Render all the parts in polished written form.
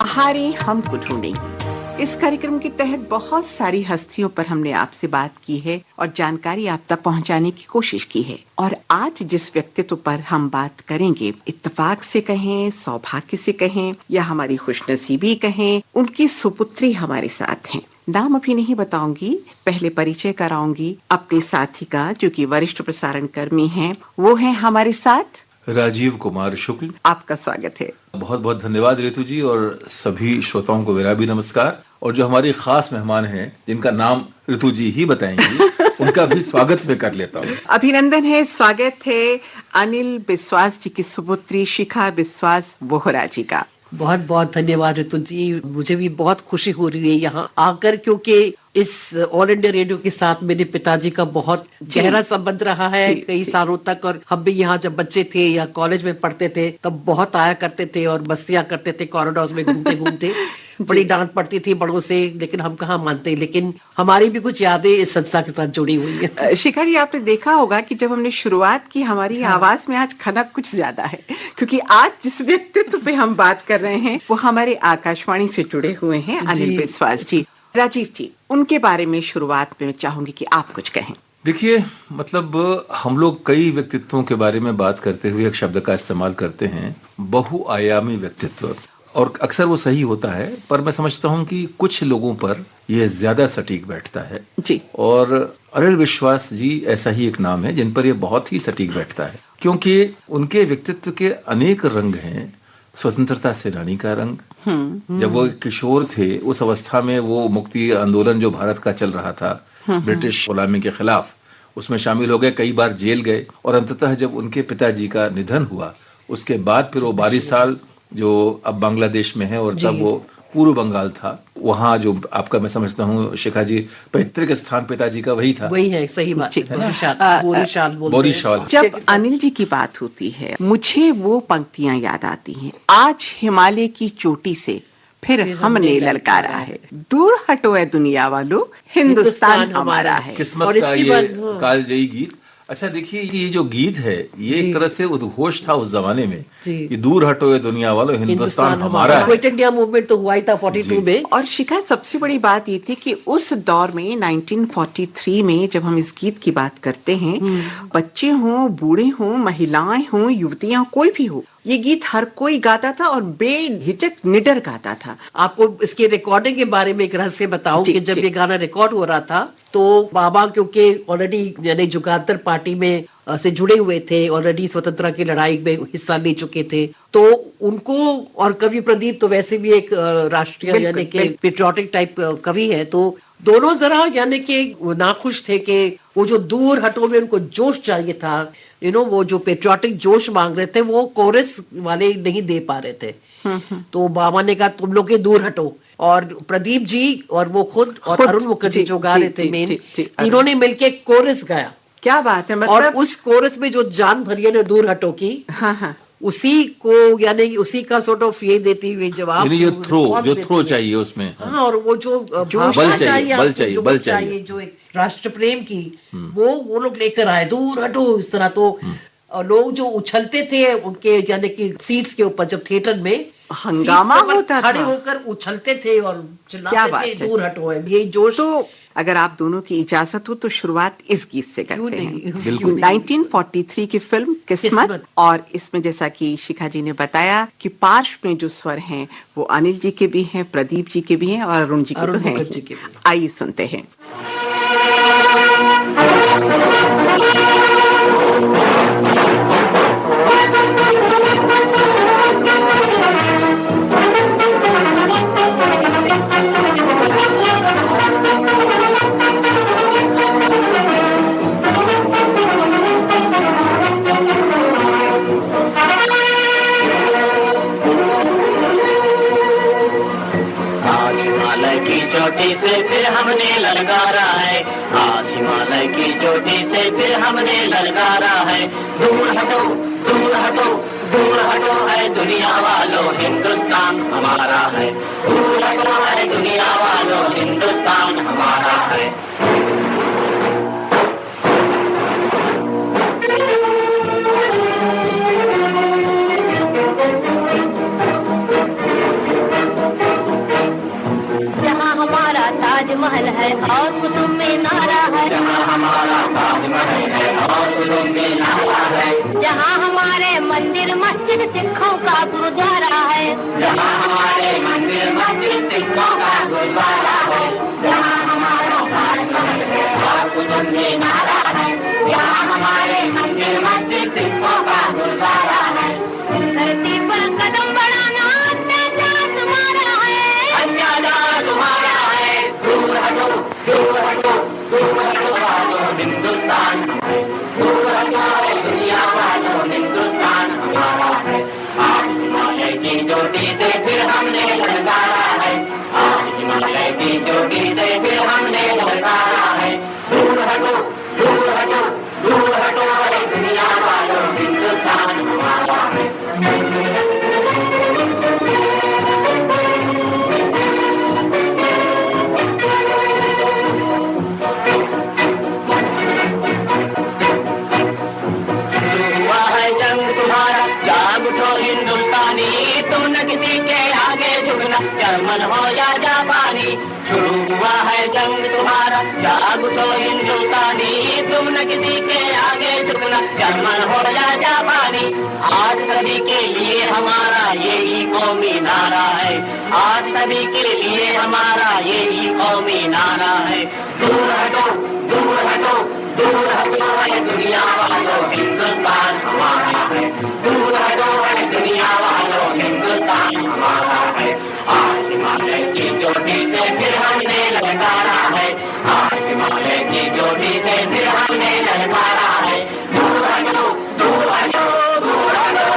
आहारे हमको ढूंढेंगे। इस कार्यक्रम के तहत बहुत सारी हस्तियों पर हमने आपसे बात की है और जानकारी आप तक पहुंचाने की कोशिश की है। और आज जिस व्यक्तित्व पर हम बात करेंगे, इत्तेफाक से कहें, सौभाग्य से कहें या हमारी खुशनसीबी कहें, उनकी सुपुत्री हमारे साथ हैं। नाम अभी नहीं बताऊंगी, पहले परिचय कराऊंगी अपने साथी का, जो कि वरिष्ठ प्रसारण कर्मी हैं। वो हैं हमारे साथ राजीव कुमार शुक्ल। आपका स्वागत है। बहुत बहुत धन्यवाद ऋतु जी, और सभी श्रोताओं को मेरा भी नमस्कार। और जो हमारी खास मेहमान हैं, जिनका नाम ऋतु जी ही बताएंगी, उनका भी स्वागत मैं कर लेता हूँ। अभिनंदन है, स्वागत है अनिल बिस्वास जी की सुपुत्री शिखा बिस्वास बोहरा जी का। बहुत बहुत धन्यवाद ऋतु जी, मुझे भी बहुत खुशी हो रही है यहाँ आकर, क्योंकि इस ऑल इंडिया रेडियो के साथ मेरे पिताजी का बहुत गहरा संबंध रहा है कई सालों तक। और हम भी यहाँ जब बच्चे थे या कॉलेज में पढ़ते थे तब बहुत आया करते थे और मस्तियां करते थे कॉरिडोर्स में घूमते घूमते। बड़ी डांट पड़ती थी बड़ों से, लेकिन हम कहाँ मानते। लेकिन हमारी भी कुछ यादें इस संस्था के साथ जुड़ी हुई है। शिखा जी, आपने देखा होगा कि जब हमने शुरुआत की, हमारी आवाज में आज खनक कुछ ज्यादा है, क्योंकि आज जिस व्यक्तित्व पे हम बात कर रहे हैं वो हमारे आकाशवाणी से जुड़े हुए हैं, अनिल बिस्वास जी। राजीव जी, उनके बारे में शुरुआत में चाहूंगी कि आप कुछ कहें। देखिए, मतलब हम लोग कई व्यक्तित्वों के बारे में बात करते हुए एक शब्द का इस्तेमाल करते हैं, बहुआयामी व्यक्तित्व। और अक्सर वो सही होता है, पर मैं समझता हूँ कि कुछ लोगों पर यह ज्यादा सटीक बैठता है जी। और अनिल बिस्वास जी ऐसा ही एक नाम है जिन पर यह बहुत ही सटीक बैठता है, क्योंकि उनके व्यक्तित्व के अनेक रंग हैं। स्वतंत्रता सेनानी का रंग, जब वो किशोर थे उस अवस्था में वो मुक्ति आंदोलन जो भारत का चल रहा था ब्रिटिश गुलामी के खिलाफ, उसमें शामिल हो गए, कई बार जेल गए। और अंततः जब उनके पिताजी का निधन हुआ, उसके बाद फिर वो 22 साल जो अब बांग्लादेश में है, और तब वो पूर्व बंगाल था, वहाँ जो आपका मैं समझता हूँ शिखा जी पैतृक स्थान पिताजी का वही था। वही है, सही बात है। बोरीशाल। जब अनिल जी की बात होती है, मुझे वो पंक्तियां याद आती हैं, आज हिमालय की चोटी से फिर हमने ललकारा है, दूर हटो है दुनिया वालों, हिंदुस्तान हमारा है। किस्मत का ये कालजयी गीत। अच्छा देखिए, ये जो गीत है ये एक तरह से उद्घोष था उस जमाने में कि दूर हटो ये दुनिया वालों, हिंदुस्तान हमारा है। क्विट इंडिया मूवमेंट तो हुआ ही था 42 में। और शिखा, सबसे बड़ी बात ये थी कि उस दौर में 1943 में जब हम इस गीत की बात करते हैं, बच्चे हों, बूढ़े हों, महिलाएं हों, युवतियां, कोई भी हो, ये गीत हर कोई गाता था और बेहिचक निडर गाता था। आपको इसके रिकॉर्डिंग के बारे में एक रहस्य बताऊं कि जब ये गाना रिकॉर्ड हो रहा था तो बाबा, क्योंकि ऑलरेडी यानी जुगांतर पार्टी में से जुड़े हुए थे, ऑलरेडी स्वतंत्रता की लड़ाई में हिस्सा ले चुके थे, तो उनको, और कवि प्रदीप तो वैसे भी एक राष्ट्रीय यानी कि पेट्रियोटिक टाइप कवि है, तो दोनों जरा यानी कि नाखुश थे कि वो जो दूर हटो में उनको जोश चाहिए था, वो जो पेट्रियोटिक जोश मांग रहे थे वो कोरस वाले नहीं दे पा रहे थे। तो बाबा ने कहा तुम लोग दूर हटो, और प्रदीप जी और वो खुद और अरुण मुखर्जी जो गा रहे थे मेन, तीनों ने मिलके कोरस गाया। क्या बात है, मतलब और उस कोरस में जो जान भरिया ने दूर हटो की, उसी को यानी उसी का सॉर्ट ऑफ ये देती हुई जवाब, जो थ्रो चाहिए उसमें। हाँ, और वो जो बल चाहिए, जो एक राष्ट्र प्रेम की, वो लोग लेकर आए, दूर हटो इस तरह। तो लोग जो उछलते थे उनके यानी कि सीट्स के ऊपर, जब थिएटर में हंगामा होता था, खड़े होकर उछलते थे और चिल्लाते थे दूर हटो है, यही जोश। तो अगर आप दोनों की इजाजत हो तो शुरुआत इस गीत से करते हैं। बिल्कुल। 1943 की फिल्म किस्मत, और इसमें जैसा कि शिखा जी ने बताया कि पार्श्व में जो स्वर हैं वो अनिल जी के भी हैं, प्रदीप जी के भी हैं और अरुण जी के तो हैं। आइए सुनते हैं। चोटी से फिर हमने ललकारा है, आज हिमालय की चोटी से फिर हमने ललकारा है, दूर हटो दूर हटो दूर हटो है दुनिया वालों, हिंदुस्तान हमारा है, दूर हटो है दुनिया वालों, हिंदुस्तान हमारा है। ताजमहल है और कुतुब मीनारा है, जहाँ हमारा ताजमहल है और कुतुब मीनारा है, जहाँ हमारे मंदिर मस्जिद सिखों का गुरुद्वारा है, जहाँ हमारे मंदिर मस्जिद सिखों का गुरुद्वारा है, जहाँ हमारा ताजमहल है और कुतुब मीनारा है, जहाँ हमारे मंदिर मस्जिद सिखों का गुरुद्वारा है। धरती पर कदम बढ़ाना अत्याचार तुम्हारा है, अत्याचार तुम्हारा है, दूर हटो दूर हटो दूर हटो वालों हिंदुस्तान है, दूर हटो दुनिया वालों हिंदुस्तान हमारा है। आज हिमालय की चोटी से फिर हमने ललकारा है, आज हिमालय की चोटी से फिर हमने ललकारा है, दूर हटो दूर हटो दूर हटो दुनिया वालों हिंदुस्तान हमारा है। जर्मन हो या जापानी, शुरू हुआ है जंग तुम्हारा, जाग उठो हिंदुस्तानी, तुम न किसी के आगे झुकना, जर्मन हो या जापानी। आज सभी के लिए हमारा यही कौमी नारा है, आज सभी के लिए हमारा यही कौमी नारा है। दूर हटो दूर हटो दूर हटो है दुनिया वालों हिंदुस्तान हमारा है, दूर हटो है दुनिया वालों हिंदुस्तान हमारा है। आज हिमालय की चोटी से फिर हमने ललकारा है, आज हिमालय की चोटी से फिर हमने ललकारा है, दूर हटो दूर हटो दूर हटो।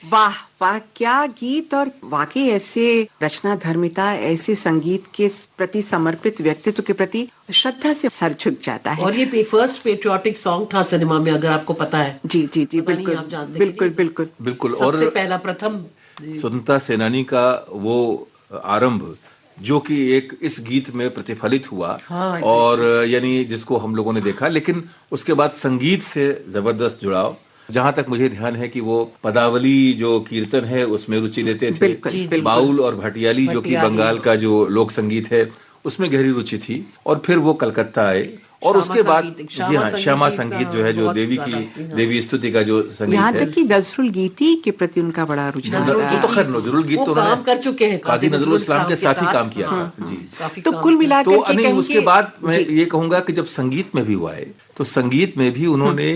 वाह वाह, क्या गीत! और वाकई ऐसे रचना धर्मिता, ऐसे संगीत के प्रति समर्पित व्यक्तित्व के प्रति श्रद्धा से सर झुक जाता है। और ये फर्स्ट पेट्रियोटिक सॉन्ग था सिनेमा में, अगर आपको पता है। जी जी जी, पता नहीं, बिल्कुल आप जानते बिल्कुल हैं? बिल्कुल बिल्कुल। सबसे और पहला प्रथम स्वतंत्रता सेनानी का वो आरंभ जो कि एक इस गीत में प्रतिफलित हुआ, हाँ, और यानी जिसको हम लोगों ने देखा, लेकिन उसके बाद संगीत से जबरदस्त जुड़ाव। जहां तक मुझे ध्यान है कि वो पदावली जो कीर्तन है उसमें रुचि लेते थे, बिल्कुल, बाउल और भटियाली जो कि बंगाल का जो लोक संगीत है उसमें गहरी रुचि थी। और फिर वो कलकत्ता आए और उसके बाद जी हाँ, श्यामा संगीत जो है, जो देवी की देवी स्तुति का जो संगीत यहाँ है, तक कि नजरुल गीती के प्रति उनका बड़ा रुझान वो रहा। तो खैर नजरुल गीत तो काम कर चुके हैं, काजी नजरुल इस्लाम के साथ ही काम किया था जी। तो कुल मिलाकर तो के नहीं, कहेंगे, उसके बाद मैं ये कहूंगा कि जब संगीत में भी वो आए तो संगीत में भी उन्होंने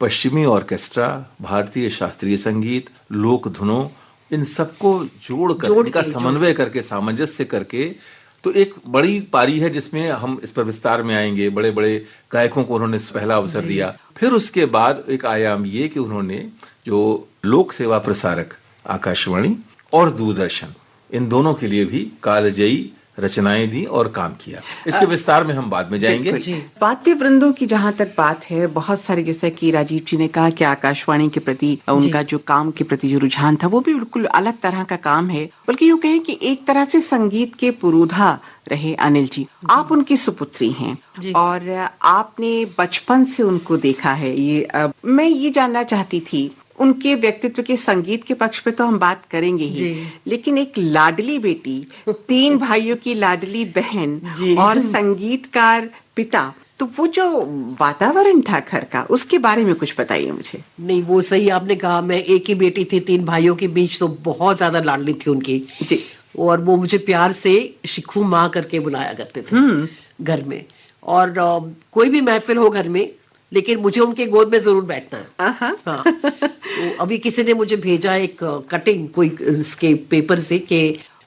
पश्चिमी ऑर्केस्ट्रा, भारतीय शास्त्रीय संगीत, लोक धुनों, इन सबको जोड़कर इनका समन्वय करके, सामंजस्य करके, तो एक बड़ी पारी है जिसमें हम इस पर विस्तार में आएंगे। बड़े बड़े गायकों को उन्होंने पहला अवसर दिया। फिर उसके बाद एक आयाम ये कि उन्होंने जो लोक सेवा प्रसारक आकाशवाणी और दूरदर्शन, इन दोनों के लिए भी कालजयी रचनाएं दी और काम किया। इसके विस्तार में हम बाद में जाएंगे। वाद्य वृंदों की जहां तक बात है, बहुत सारे, जैसा कि राजीव जी ने कहा कि आकाशवाणी के प्रति उनका जो काम के प्रति जो रुझान था वो भी बिल्कुल अलग तरह का काम है। बल्कि यूं कहें कि एक तरह से संगीत के पुरोधा रहे अनिल जी। आप उनकी सुपुत्री हैं और आपने बचपन से उनको देखा है। ये मैं ये जानना चाहती थी, उनके व्यक्तित्व के संगीत के पक्ष पे तो हम बात करेंगे ही, लेकिन एक लाडली बेटी, 3 भाइयों की लाडली बहन और संगीतकार पिता, तो वो जो वातावरण था घर का, उसके बारे में कुछ बताइए मुझे। नहीं, वो सही आपने कहा। मैं एक ही बेटी थी 3 भाइयों के बीच, तो बहुत ज्यादा लाडली थी उनकी जी। और वो मुझे प्यार से शिखू माँ करके बुलाया करते थे घर में। और कोई भी महफिल हो घर में, लेकिन मुझे उनके गोद में जरूर बैठना है। हाँ। तो अभी किसी ने मुझे भेजा एक कटिंग कोई इसके पेपर से कि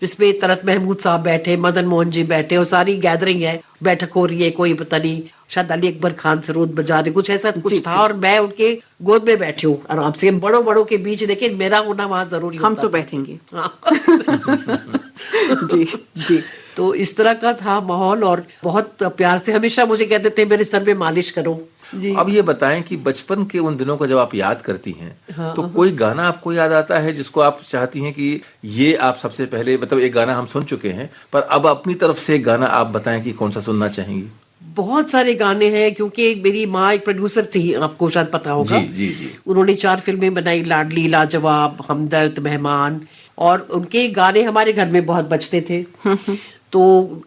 जिसमें तरत महमूद साहब बैठे, मदन मोहन जी बैठे और सारी गैदरिंग है, बैठक हो रही है, कोई पता नहीं शायद अली अकबर खान सरोद बजा रहे, कुछ ऐसा कुछ था। और मैं उनके गोद में बैठी हूँ आराम से, बड़ों बड़ों के बीच, लेकिन मेरा होना वहां जरूरी हम तो बैठेंगे। जी जी। तो इस तरह का था माहौल और बहुत प्यार से हमेशा मुझे कहते थे मेरे सर पे मालिश करो जी। अब ये बताएं कि बचपन के उन दिनों को जब आप याद करती हैं तो कोई गाना आपको याद आता है जिसको आप चाहती हैं कि ये आप सबसे पहले, मतलब एक गाना हम सुन चुके हैं पर अब अपनी तरफ से एक गाना आप बताएं कि कौन सा सुनना चाहेंगी? बहुत सारे गाने हैं, क्योंकि मेरी माँ एक प्रोड्यूसर थी, आपको शायद पता होगा। जी जी जी। उन्होंने 4 फिल्में बनाई, लाडली, लाजवाब, हमदर्द, मेहमान, और उनके गाने हमारे घर में बहुत बजते थे। तो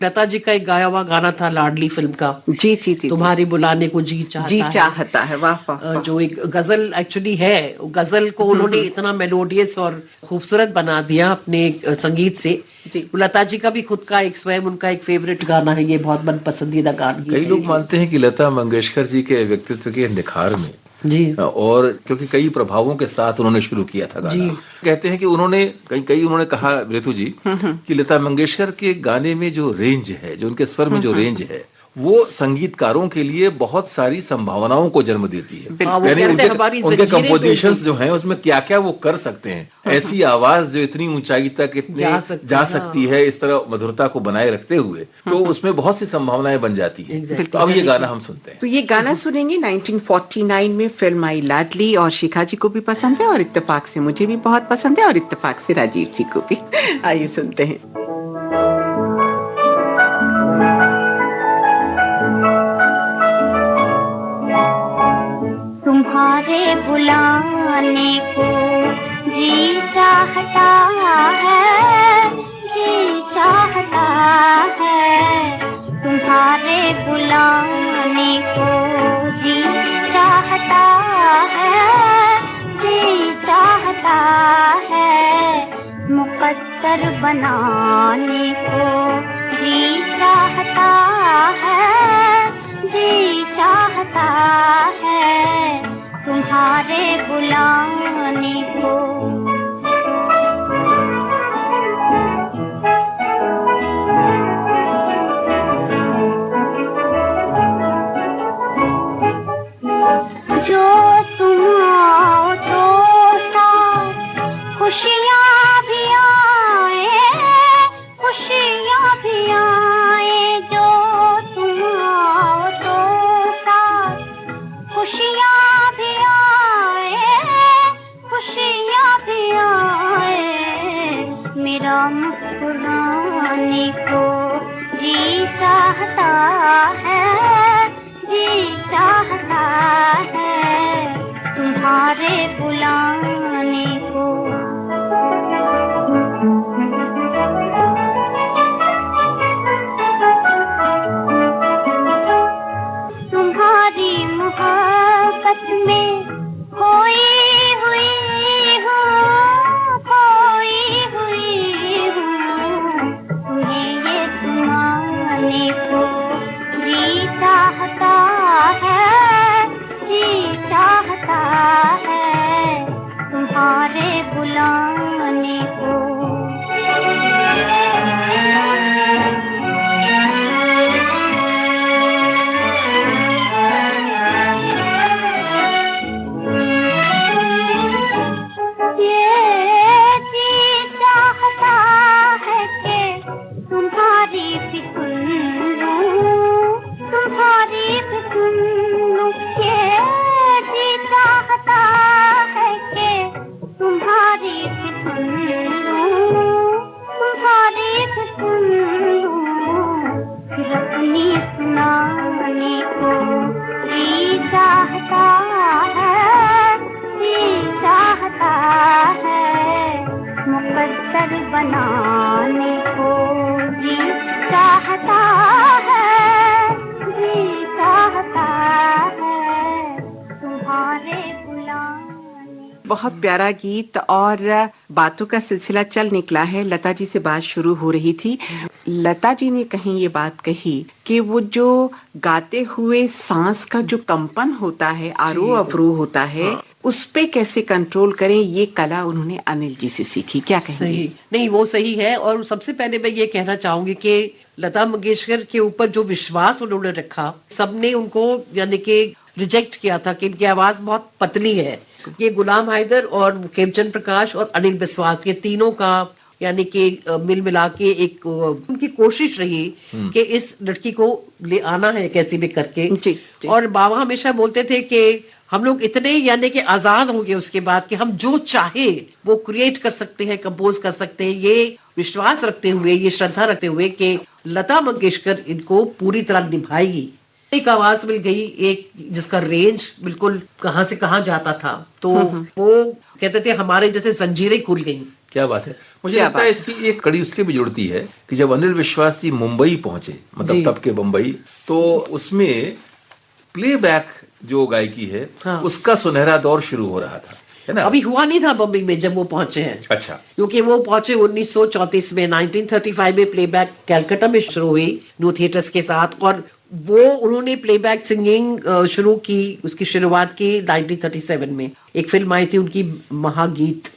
लता जी का एक गाया हुआ गाना था लाडली फिल्म का, जी जी जी, तुम्हारी बुलाने को जी चाहता है, वाह वाह वाह। जो एक गजल एक्चुअली है, गजल को उन्होंने इतना मेलोडियस और खूबसूरत बना दिया अपने संगीत से। जी। लता जी का भी खुद का एक स्वयं उनका एक फेवरेट गाना है, ये बहुत मन पसंदीदा गाना। कई लोग मानते हैं कि लता मंगेशकर जी के व्यक्तित्व के निखार में जी, और क्योंकि कई प्रभावों के साथ उन्होंने शुरू किया था गाना, कहते हैं कि उन्होंने कई उन्होंने कहा ऋतु जी कि लता मंगेशकर के गाने में जो रेंज है, जो उनके स्वर में जो रेंज है, वो संगीतकारों के लिए बहुत सारी संभावनाओं को जन्म देती है। यानी उनके कंपोजिशंस जो हैं उसमें क्या क्या वो कर सकते हैं, ऐसी आवाज जो इतनी ऊंचाई तक जा सकती है, इस तरह मधुरता को बनाए रखते हुए, तो उसमें बहुत सी संभावनाएं बन जाती है। तो अब ये गाना हम सुनते हैं। तो ये गाना सुनेंगे 1949 में फिल्म आई लाडली, और शिखा जी को भी पसंद है, और इत्तेफाक से मुझे भी बहुत पसंद है, और इत्तेफाक से राजीव जी को भी। आइए सुनते हैं। तुम्हारे बुलाने को जी चाहता है, जी चाहता है। तुम्हारे बुलाने को जी चाहता है, जी चाहता है। मुकद्दर बनाने को जी चाहता है, जी चाहता है। तुम्हारे बुलाने को जो तुम आओ तो साथ खुशियाँ भी आए, खुशियाँ भी आए। जो तुम आओ तो साथ खुशियाँ भी आए, खुशियाँ भी आए। मेरा मुस्कुराने को जी चाहता है, जी चाहता है। तुम्हारे बुलाने को तुम्हारी मोहब्बत में खोई हुई हूँ, खोई हुई हूँ। तुम्हें ये सुनाने को जी चाहता है, जी चाहता है। तुम्हारे बुलाने को बनाने को जी चाहता है, जी चाहता है। तुम्हारे बुलाने। बहुत प्यारा गीत, और बातों का सिलसिला चल निकला है। लता जी से बात शुरू हो रही थी। लता जी ने कहीं ये बात कही कि वो जो गाते हुए सांस का जो कंपन होता है, आरोह अवरोह होता है, उस पे कैसे कंट्रोल करें, ये कला उन्होंने अनिल जी से सीखी। क्या कहेंगे? सही नहीं, वो सही है। और सबसे पहले मैं ये कहना चाहूंगी कि लता मंगेशकर के ऊपर जो विश्वास उन्होंने रखा, सबने उनको यानी कि रिजेक्ट किया था कि इनकी आवाज बहुत पतली है। ये गुलाम हैदर और खेमचंद प्रकाश और अनिल बिस्वास, ये तीनों का यानी कि मिल मिला के एक उनकी कोशिश रही कि इस लड़की को ले आना है कैसे भी करके। जी। और बाबा हमेशा बोलते थे कि हम लोग इतने यानी कि आजाद हो गए उसके बाद कि हम जो चाहे वो क्रिएट कर सकते हैं, कंपोज कर सकते हैं। ये विश्वास रखते हुए, ये श्रद्धा रखते हुए कि लता मंगेशकर इनको पूरी तरह निभाएगी, एक आवाज मिल गई, एक जिसका रेंज बिल्कुल कहाँ से कहाँ जाता था, तो वो कहते थे हमारे जैसे जंजीरें खुल गई। क्या बात है। मुझे लगता है इसकी एक कड़ी उससे भी जुड़ती है कि जब अनिल विश्वास जी मुंबई पहुंचे, मतलब तब के मुंबई, तो उसमें प्लेबैक जो गायकी है उसका सुनहरा दौर शुरू हो रहा था, है ना? अभी हुआ नहीं था बम्बई में जब वो पहुंचे हैं। अच्छा। क्योंकि वो पहुंचे 1934 में, 1935 में प्लेबैक कैलकाटा में शुरू हुई न्यू थिएटर्स के साथ, और वो उन्होंने प्लेबैक सिंगिंग शुरू की, उसकी शुरुआत की 1937 में। एक फिल्म आई थी उनकी, महागीत,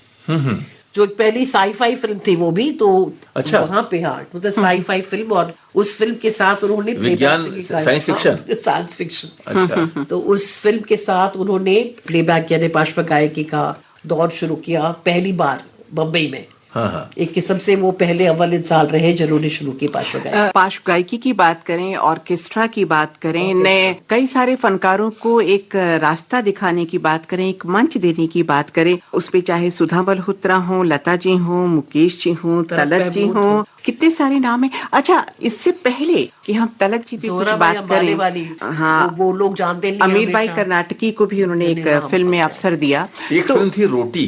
जो एक पहली साई-फाई फिल्म थी वो भी, तो अच्छा, वहां पे मतलब साई-फाई फिल्म, और उस फिल्म के साथ उन्होंने विज्ञान, साइंस फिक्शन, साइंस फिक्शन, अच्छा, तो उस फिल्म के साथ उन्होंने प्लेबैक यानी पार्श्व गायकी का दौर शुरू किया पहली बार बम्बई में। हाँ। एक किस्म से वो पहले अव्वल इंसान रहे जिन्होंने शुरू की पार्श्व गायकी। पार्श्व गायकी की बात करें, ऑर्केस्ट्रा की बात करें, नए कई सारे फनकारों को एक रास्ता दिखाने की बात करें, एक मंच देने की बात करें, उसपे चाहे सुधा मल्होत्रा हो, लता जी हो, मुकेश जी हो, तलत जी हो, कितने सारे नाम है। अच्छा, इससे पहले कि हम तलत जी पे कुछ बात करें, हाँ, वो लोग जानते नहीं, अमीर भाई कर्नाटकी को भी उन्होंने एक फिल्म में अवसर दिया। एक फिल्म थी रोटी,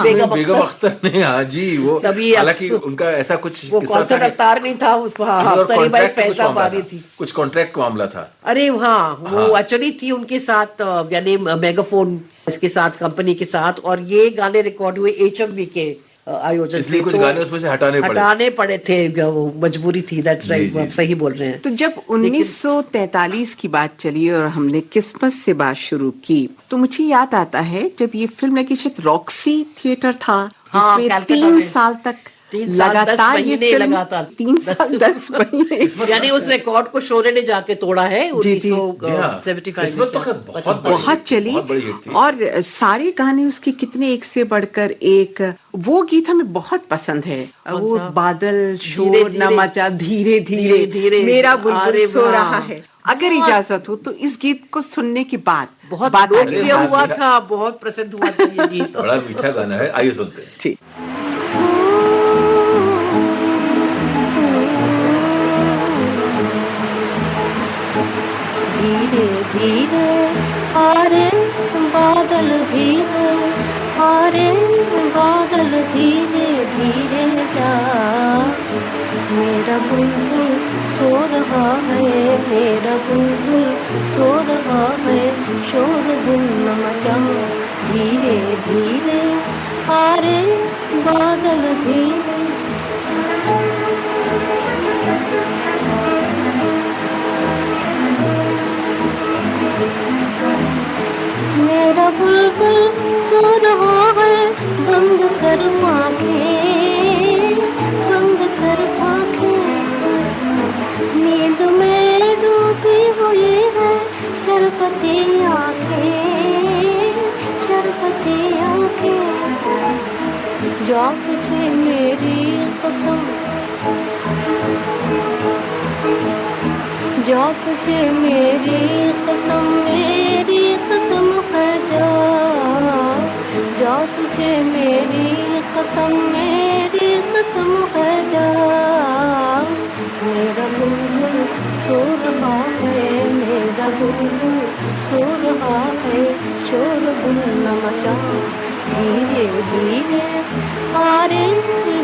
बेगम अख्तर ने, हाँ जी, वो हालांकि उनका ऐसा कुछ वो कॉन्सर्ट अवतार नहीं था उसको, अख्तरी भाई पैसा मारी थी, कुछ कॉन्ट्रैक्ट मामला था। अरे हाँ, वो अचली थी उनके साथ, यानी मेगाफोन इसके साथ, कंपनी के साथ, और ये गाने रिकॉर्ड हुए HMV के आयोजन, इसलिए कुछ गाने उसमें से हटाने पड़े थे, वो मजबूरी थी। दैट्स राइट, आप सही बोल रहे हैं। तो जब 1943 की बात चली और हमने किस्मत से बात शुरू की, तो मुझे याद आता है जब ये फिल्म लगी, शायद रॉक्सी थिएटर था, जिसमें 3 साल तक लगातार ये फिल्म, 3 साल 10 महीने, यानी उस रिकॉर्ड को शोले ने जाके तोड़ा है। 1975 में बहुत चली, और सारे गाने उसके कितने एक से बढ़कर एक। वो गीत हमें बहुत पसंद है, वो बादल शोर न मचा, धीरे धीरे धीरे मेरा बुलबुल सो रहा है। अगर इजाजत हो तो इस गीत को सुनने के बाद बहुत लोकप्रिय हुआ था, बहुत प्रसिद्ध हुआ था ये गीत। बड़ा मीठा गाना है, आइए सुनते हैं। जी। धीरे धीरे हारे बादल, धीरे हारे बादल, धीरे धीरे जा, मेरा बुलबुल सो रहा है, मेरा बुलबुल सो रहा है, शोर दिल न मचा, धीरे धीरे हारे बादल, धीरे। मेरा बुलबुल सो रहा है, बंद कर आँखें, बंद कर आँखें, नींद में डूबी हुई है शरबती आँखें, शरबती आँखें, जा तुझे मेरी कसम, जा तुझे मेरी कसम, मेरी कसम है, जा तुझे मेरी कसम, मेरी कसम है, जा, मेरा बुलबुल सो रहा है, मेरा बुलबुल सो रहा है, शोर गुल न मचा, धीरे धीरे हारे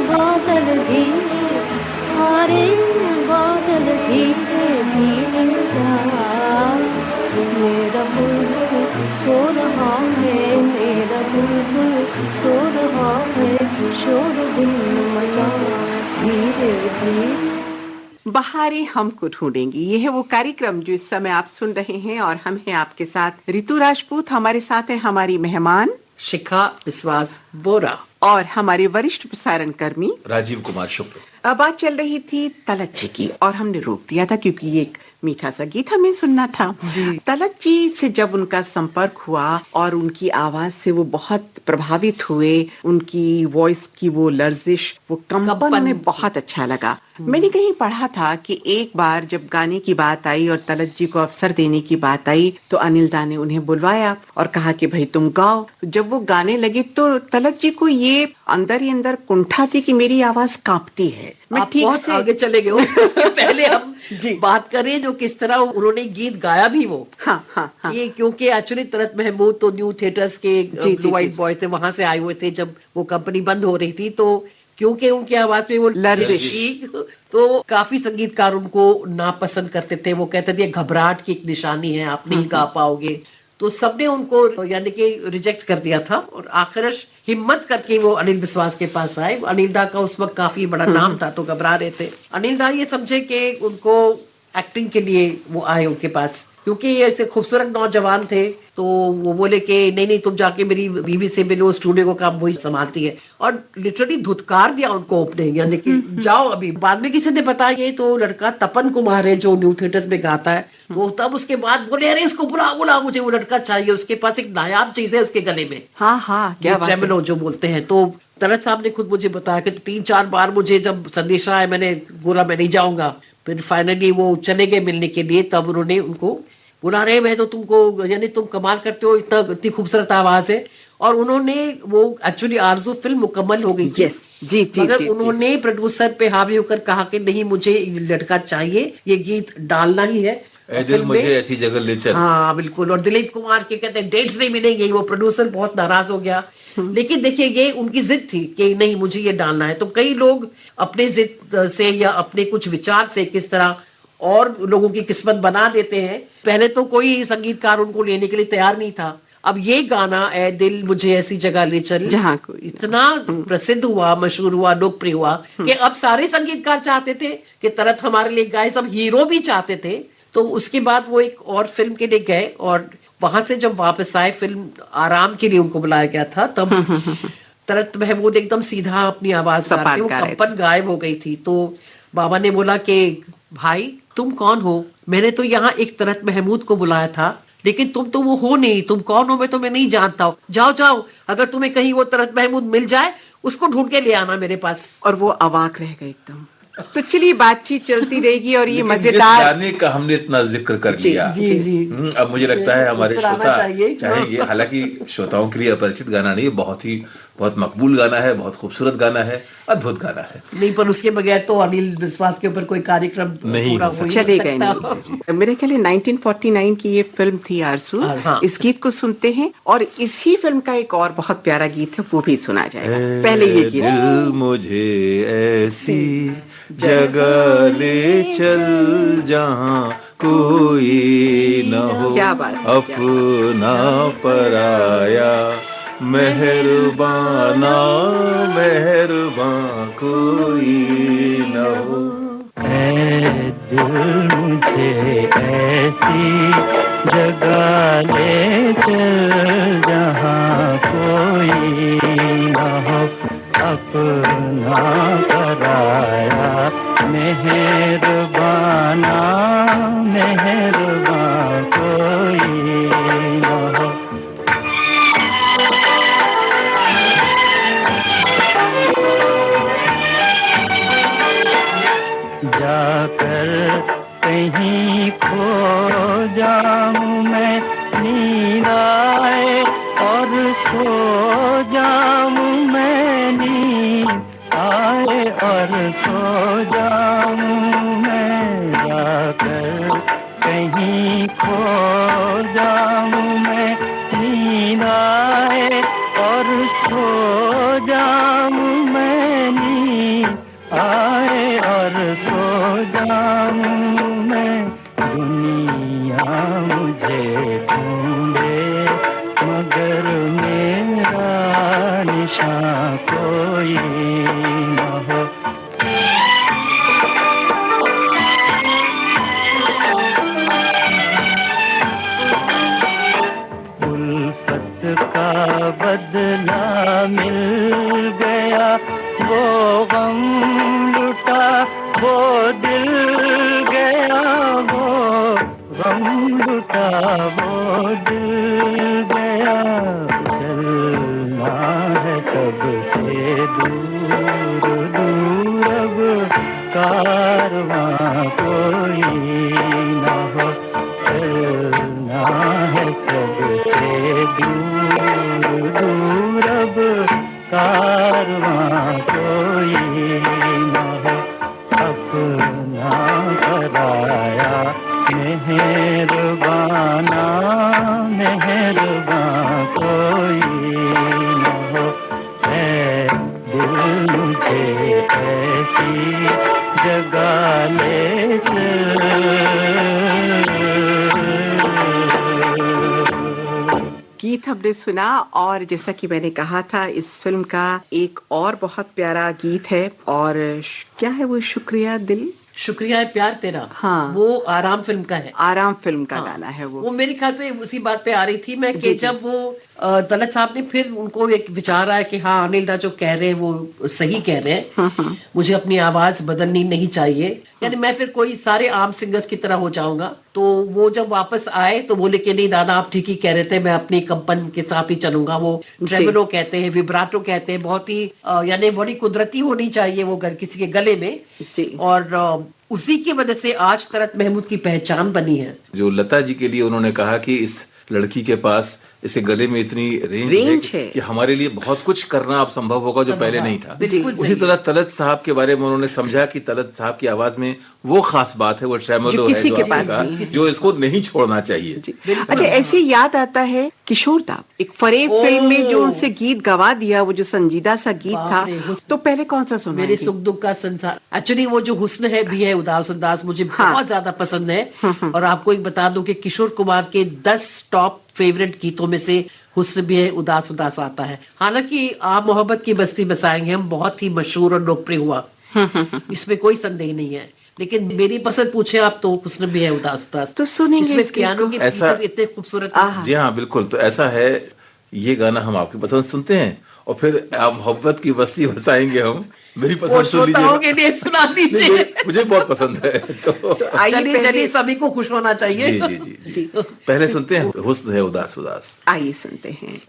बादल, धीरे हारे बादल, धीरे धीरे जा, मेरा बुलबुल सो रहा है, मेरा बुलबुल सो रहा है, शोर दिल मचा, धीरे धीरे। बहारें हमको ढूंढेंगी, ये है वो कार्यक्रम जो इस समय आप सुन रहे हैं, और हम हैं आपके साथ ऋतु राजपूत, हमारे साथ है हमारी मेहमान शिखा विश्वास बोरा, और हमारे वरिष्ठ प्रसारण कर्मी राजीव कुमार शुक्ल। बात चल रही थी तलत जी की, और हमने रोक दिया था क्योंकि ये एक मीठा सा गीत हमें सुनना था। तलत जी से जब उनका संपर्क हुआ और उनकी आवाज से वो बहुत प्रभावित हुए, उनकी वॉइस की वो लर्जिश, वो कंपन उन्हें बहुत अच्छा लगा। मैंने कहीं पढ़ा था कि एक बार जब गाने की बात आई और तलत जी को अवसर देने की बात आई, तो अनिल दा ने उन्हें बुलवाया और कहा कि भाई तुम गाओ। जब वो गाने लगे तो तलत जी को ये ये अंदर ही अंदर कुंठा थी कि मेरी आवाज कांपती है। मैं आप ठीक बहुत से आगे चले गए हो। उससे पहले हम जी। बात करें जो किस तरह उन्होंने गीत गाया भी वो। हाँ हाँ हाँ ये क्योंकि एक्चुअली तलत महमूद तो न्यू थिएटर्स के जी, ब्लू व्हाइट जी। बॉय थे, वहां से आए हुए थे जब वो कंपनी बंद हो रही थी। तो क्योंकि उनकी आवाज में वो लर्जिश थी, तो काफी संगीतकार उनको नापसंद करते थे। वो कहते थे घबराहट की एक निशानी है, आप नहीं गा पाओगे। तो सबने उनको यानी कि रिजेक्ट कर दिया था और आखिरश हिम्मत करके वो अनिल विश्वास के पास आए। अनिल दा का उस वक्त काफी बड़ा नाम था, तो घबरा रहे थे। अनिल दा ये समझे कि उनको एक्टिंग के लिए वो आए उनके पास, क्योंकि ये ऐसे खूबसूरत नौजवान थे। तो वो बोले कि नहीं नहीं, तुम जाके मेरी बीवी से मिलो, स्टूडियो को काम वही संभालती है। और लिटरली धुतकार दिया उनको अपने, यानी कि जाओ अभी। बाद में किसी ने बताया ये तो लड़का तपन कुमार है जो न्यू थिएटर्स में गाता है। तो तब उसके बाद बोले अरे इसको बुला बुला, मुझे वो लड़का चाहिए, उसके पास एक नायाब चीज है उसके गले में। हाँ हाँ क्या बात है। ट्रेमोलो जो बोलते हैं। तो तलत साहब ने खुद मुझे बताया कि 3-4 बार मुझे जब संदेश आया मैंने बोला मैं नहीं जाऊंगा। फिर फाइनली वो चले गए मिलने के लिए। तब उन्होंने उनको बोला रहे मैं तो तुमको, यानी तुम कमाल करते हो, इतनी खूबसूरत आवाज है। और उन्होंने वो एक्चुअली आरज़ू फिल्म मुकम्मल हो गई थी। यस जी जी मगर जी, उन्होंने प्रोड्यूसर पे हावी होकर कहा कि नहीं, मुझे ये लड़का चाहिए, ये गीत डालना ही है ऐ दिल फिल्म मुझे में। ऐसी जगह ले चल। हाँ बिल्कुल। और दिलीप कुमार के कहते हैं डेट्स नहीं मिलेंगे, वो प्रोड्यूसर बहुत नाराज हो गया। लेकिन देखिए ये उनकी जिद थी कि नहीं मुझे ये डालना है। तो कई लोग अपने जिद से या अपने कुछ विचार से किस तरह और लोगों की किस्मत बना देते हैं। पहले तो कोई संगीतकार उनको लेने के लिए तैयार नहीं था। अब ये गाना ए दिल मुझे ऐसी जगह ले चल जहाँ कोई इतना प्रसिद्ध हुआ, मशहूर हुआ, लोकप्रिय हुआ कि अब सारे संगीतकार चाहते थे कि तलत हमारे लिए गाए। सब हीरो भी चाहते थे। तो उसके बाद वो एक और फिल्म के लिए गए और वहां से जब वापस आए, फिल्म आराम के लिए उनको बुलाया गया था। तब तलत महमूद एकदम सीधा अपनी आवाज सपाट करते, वो गा रहे कंपन गायब हो गई थी। तो बाबा ने बोला कि भाई तुम कौन हो? मैंने तो यहाँ एक तलत महमूद को बुलाया था, लेकिन तुम तो वो हो नहीं। तुम कौन हो मैं तुम्हें नहीं जानता हूँ। जाओ जाओ, अगर तुम्हें कहीं वो तलत महमूद मिल जाए उसको ढूंढ के ले आना मेरे पास। और वो अवाक रह गए एकदम। तो चलिए बातचीत चलती रहेगी और ये लेकिन जिस मजेदार गाने का हमने इतना जिक्र कर लिया, जी जी अब मुझे लगता है हमारे मुस्कुराना श्रोता चाहिए। चाहेंगे। हालांकि श्रोताओं के लिए अपरिचित गाना नहीं, बहुत मकबूल गाना है, बहुत खूबसूरत गाना है, अद्भुत गाना है। नहीं, पर उसके बगैर तो अनिल विश्वास के ऊपर कोई कार्यक्रम नहीं पूरा हो हो ही चलेगा ही सकता। नहीं। मेरे ख्याल 1949 की ये फिल्म थी आरज़ू। हाँ। इस गीत को सुनते हैं और इसी फिल्म का एक और बहुत प्यारा गीत है, वो भी सुना जाएगा। पहले ये गीत। दिल मुझे ऐसी जगह ले चल जहाँ कोई न हो, क्या बात है, अपना पराया, मेहरबाना मेहरबान कोई न हो। ऐ दिल मुझे ऐसी जगह ले चल जहाँ कोई न हो, अपना पराया, मेहरबाना मेहरबान कोई न हो। जाकर कहीं खो जाऊं मैं, नींद आए और सो जाऊं मैं, नींद आए और सो जाऊं मैं। जाकर कहीं खो जाऊं मैं, नींद आए और सो जाऊं मैं, नींद आए और सो जाऊं मैं। दुनिया मुझे ढूंढे मगर मेरा निशान कोई न हो। उल्फत का बदला मिल गया, वो गम लुटा वो दिल गया, वो गम लुटा वो दिल गया। चलना है सबसे दूर दूर, अब कारवां कोई न हो। चलना है सबसे दूर दूर, अब कारवां ऐसी जगा ले गीत हमने सुना, और जैसा कि मैंने कहा था, इस फिल्म का एक और बहुत प्यारा गीत है, और क्या है वो? शुक्रिया दिल, शुक्रिया है प्यार तेरा। हाँ, वो आराम फिल्म का है। आराम फिल्म का हाँ, गाना है वो। वो मेरे ख्याल से उसी बात पे आ रही थी मैं, कि जी, जब वो तलत साहब ने फिर उनको एक विचार आया कि हाँ अनिल दा जो कह रहे हैं वो सही कह रहे हैं, मुझे अपनी आवाज बदलनी नहीं चाहिए, यानी मैं फिर कोई सारे आम सिंगर्स की तरह हो जाऊंगा। तो वो जब वापस आए तो बोले कि नहीं दादा आप ठीक ही कह रहे थे, मैं अपनी कंपन के साथ ही चलूंगा। वो ट्रेमोलो कहते हैं, विब्राटो कहते हैं, बहुत ही यानी बड़ी कुदरती होनी चाहिए वो किसी के गले में जी। और उसी की वजह से आज तलत महमूद की पहचान बनी है। जो लता जी के लिए उन्होंने कहा कि इस लड़की के पास इसके गले में इतनी रेंज है कि हमारे लिए बहुत कुछ करना अब संभव होगा जो पहले नहीं था। उसी तरह तलत साहब के बारे में उन्होंने समझा कि तलत साहब की आवाज में वो खास बात है, वो ट्रेमोलो है जो आपने कहा, जो इसको नहीं छोड़ना चाहिए। अच्छा, ऐसे याद आता है किशोर दा, एक फरेब फिल्म में जो उनसे गीत गवा दिया, वो जो संजीदा सा गीत था, तो पहले कौन सा सुना? मेरे सुख दुख का संसार। एक्चुअली वो जो हुस्न है भी है उदास उदास मुझे बहुत ज्यादा पसंद है। और आपको एक बता दूं कि किशोर कुमार के 10 टॉप फेवरेट गीतों में से हुस्न भी है, उदास उदास आता है। हालांकि आप मोहब्बत की बस्ती बसाएंगे हम बहुत ही मशहूर और लोकप्रिय हुआ, इसमें कोई संदेह नहीं है, लेकिन मेरी पसंद पूछे आप तो हुस्न भी है, उदास उदास तो सुनेंगे। इसमें पियानो के पीसेस इतने खूबसूरत हैं। जी हाँ बिल्कुल। तो ऐसा है, ये गाना हम आपकी पसंद सुनते हैं और फिर आप मोहब्बत की बस्ती बसाएंगे हम मेरी पसंद सुन लीजिए। सुना दीजिए, मुझे बहुत पसंद है। तो चलिए सभी को खुश होना चाहिए। जी जी जी जी। पहले सुनते हैं हुस्न है उदास उदास। आइए सुनते हैं।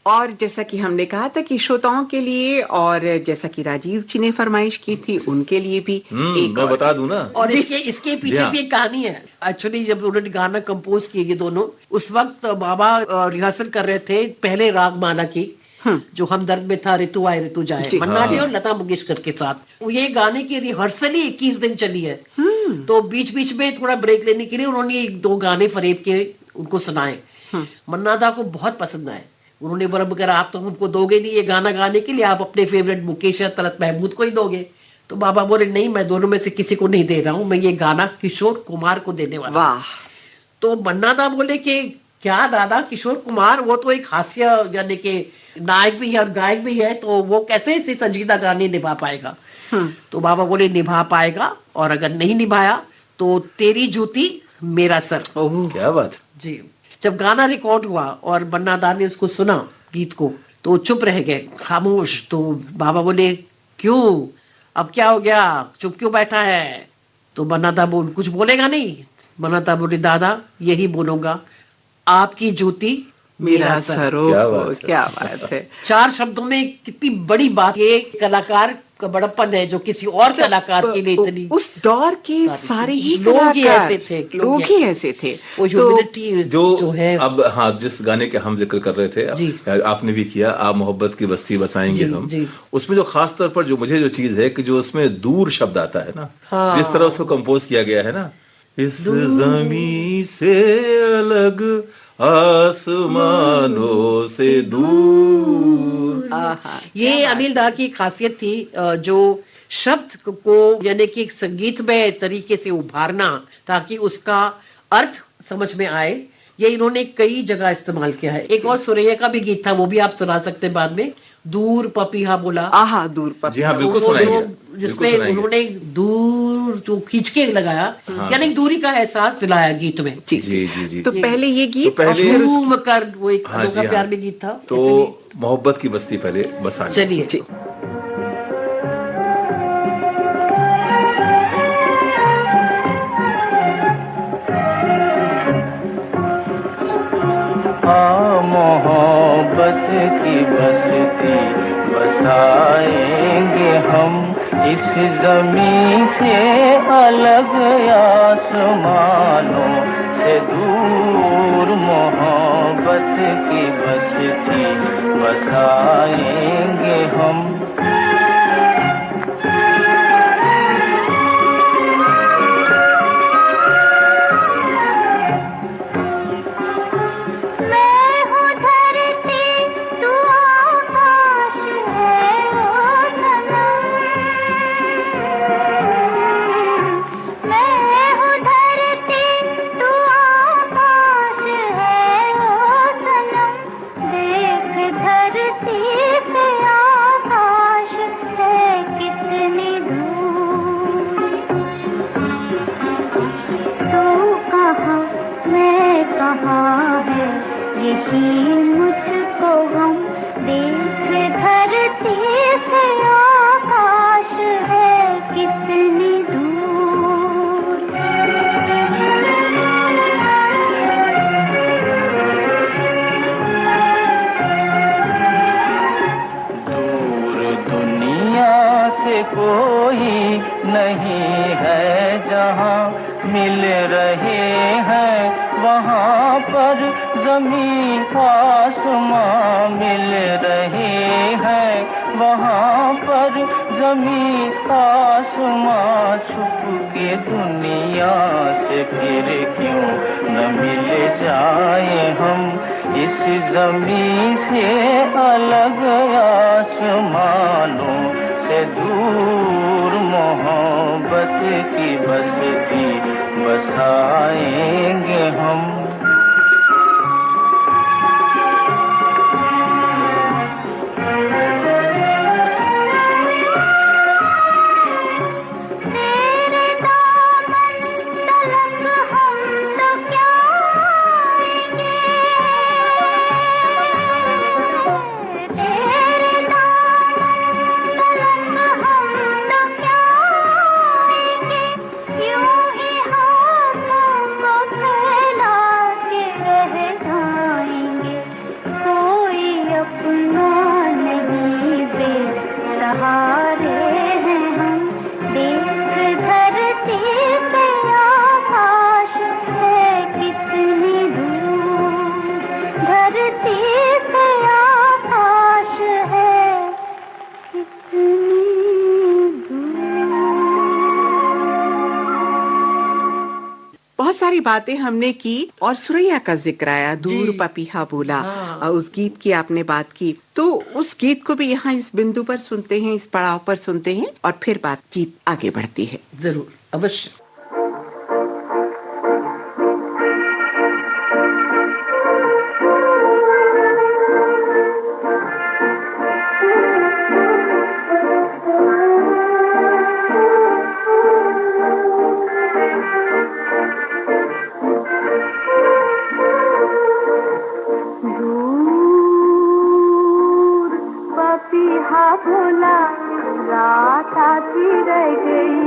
और जैसा कि हमने कहा था कि श्रोताओं के लिए, और जैसा कि राजीव जी ने फरमाइश की थी उनके लिए भी एक मैं बता दूं ना। और इसके पीछे भी एक कहानी है। एक्चुअली जब उन्होंने गाना कंपोज किए ये दोनों, उस वक्त बाबा रिहर्सल कर रहे थे पहले राग माला की, जो हमदर्द में था ऋतु आए ऋतु जाए, मन्ना डे और लता मंगेशकर के साथ। ये गाने की रिहर्सल ही 21 दिन चली है। तो बीच बीच में थोड़ा ब्रेक लेने के लिए उन्होंने 1-2 गाने फरेब के उनको सुनाए। मन्ना दा को बहुत पसंद आए। उन्होंने बोला अगर आप तो हमको दोगे नहीं ये गाना गाने के लिए, आप अपने फेवरेट मुकेश या तलत महमूद को ही दोगे। तो बाबा बोले नहीं, मैं दोनों में से किसी को नहीं दे रहा हूं, मैं ये गाना किशोर कुमार को देने वाला। वाह। तो मन्ना दा बोले कि क्या दादा, किशोर कुमार वो तो एक हास्य यानी कि नायक भी है और गायक भी है, तो वो कैसे इसे संजीदा गाने निभा पाएगा? तो बाबा बोले निभा पाएगा, और अगर नहीं निभाया तो तेरी जूती मेरा सर। क्या बात जी। जब गाना रिकॉर्ड हुआ और मन्ना दा ने उसको सुना गीत को, तो चुप रह गए, खामोश। तो बाबा बोले क्यों, अब क्या हो गया, चुप क्यों बैठा है? तो मन्ना दा बोल कुछ बोलेगा नहीं? मन्ना दा बोले दादा यही बोलूंगा, आपकी जूती मेरा सर। क्या बात है। 4 शब्दों में कितनी बड़ी बात। ये कलाकार का बड़प्पन है जो किसी और कलाकार के लिए इतनी, उस दौर के सारे ही लोग ही ऐसे थे, लोग ही ऐसे थे। वो ह्यूमिलिटी जो है। अब हाँ, जिस गाने के हम जिक्र कर रहे थे, आपने भी किया, आप मोहब्बत की बस्ती बसाएंगे हम, उसमें जो खास तौर पर जो मुझे जो चीज है कि जो उसमें दूर शब्द आता है ना, जिस तरह उसको कंपोज किया गया है ना, इस जमीन से अलग आसमानों से दूर। ये अनिल दा की खासियत थी, जो शब्द को यानी कि एक संगीतमय तरीके से उभारना ताकि उसका अर्थ समझ में आए। ये इन्होंने कई जगह इस्तेमाल किया है। एक और सुरैया का भी गीत था, वो भी आप सुना सकते हैं बाद में, दूर पपीहा बोला। आहा, दूर जी पपीहा। हाँ, बिल्कुल सुनाइए, जिसमें उन्होंने दूर जो खींच के लगाया, यानी दूरी का एहसास दिलाया गीत में। जी जी जी। तो पहले ये गीत, तो पहले झूम कर, वो एक हाँ, अनोखा जी, प्यार हाँ। में गीत था। तो मोहब्बत की बस्ती पहले बसा। चलिए। मोहब्बत की बस्ती बसाएंगे हम, इस जमीन से अलग आसमानों से दूर। मोहब्बत की बस्ती बसाएंगे हम। कोई नहीं है जहाँ मिल रहे हैं, वहाँ पर ज़मीन आसमां मिल रहे हैं, वहाँ पर ज़मीन आसमां। छुप के दुनिया से फिर क्यों न मिल जाए हम, इस ज़मीन से अलग आसमानों से दूर। मोहब्बत की बस्ती बसाएंगे हम। बहुत सारी बातें हमने की और सुरैया का जिक्र आया, दूर पपीहा बोला। उस गीत की आपने बात की, तो उस गीत को भी यहाँ इस बिंदु पर सुनते हैं, इस पड़ाव पर सुनते हैं और फिर बातचीत आगे बढ़ती है। जरूर, अवश्य। बोला रात आती रह गई,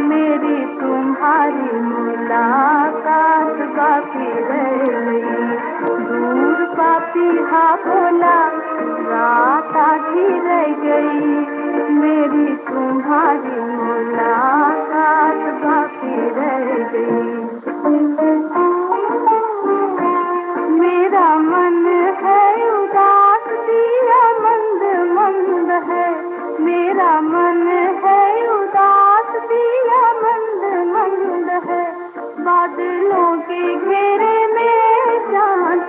मेरी तुम्हारी मुलाकात बाकी रह गई। दूर पपीहा बोला रात आती रह गई, मेरी तुम्हारी मुलाकात बाकी रह गई। मेरा मन है उदास दिया मंद मंद है, मेरा मन है उदास दिया मंद मंद है। बादलों के घेरे में चांद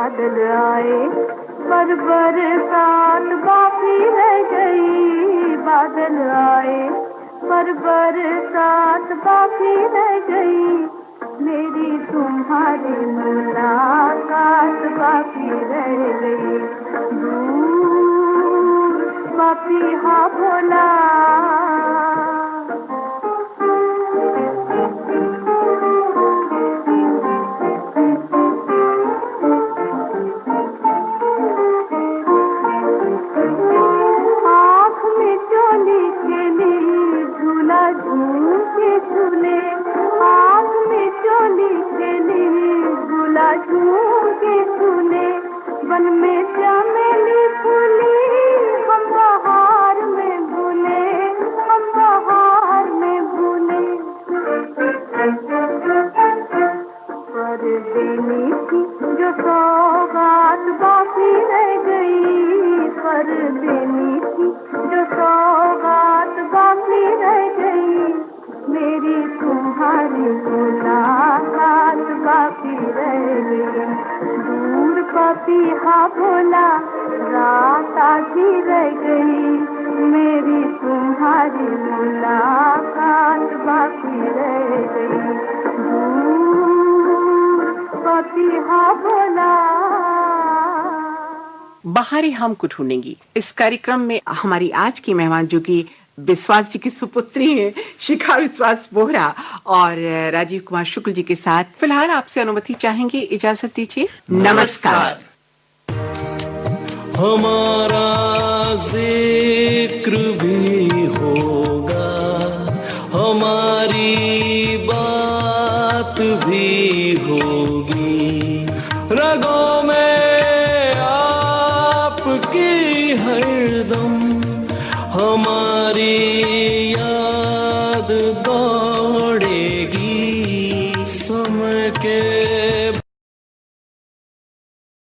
बादल आए पर बरसात बाकी रह गई, बादल आए पर बरसात बाकी रह गई, मेरी तुम्हारी मुलाकात बाकी रह गई। दूर पपीहा बोला, वन में चमेली फूली, हम बहार में भूले, हम बहार में भूले। पर देनी थी जो सौगात बाकी रह गई, पर देनी थी जो सौगात बाकी रह गई, मेरी तुम्हारी मुलाकात बाकी रह गई। दूर पपीहा बोला, रात आधी रह गई, मेरी तुम्हारी मुलाकात बाकी रह गई। दूर पपीहा बोला। बाहरी हम को ढूंढेंगी। इस कार्यक्रम में हमारी आज की मेहमान जो कि विश्वास जी की सुपुत्री है शिखा विश्वास बोहरा और राजीव कुमार शुक्ल जी के साथ फिलहाल आपसे अनुमति चाहेंगे, इजाजत दीजिए। नमस्कार। हमारा जिक्र भी होगा, हमारी बात भी होगी, रगों में आपकी हरदम हमारी याद दौड़ेगी, समय के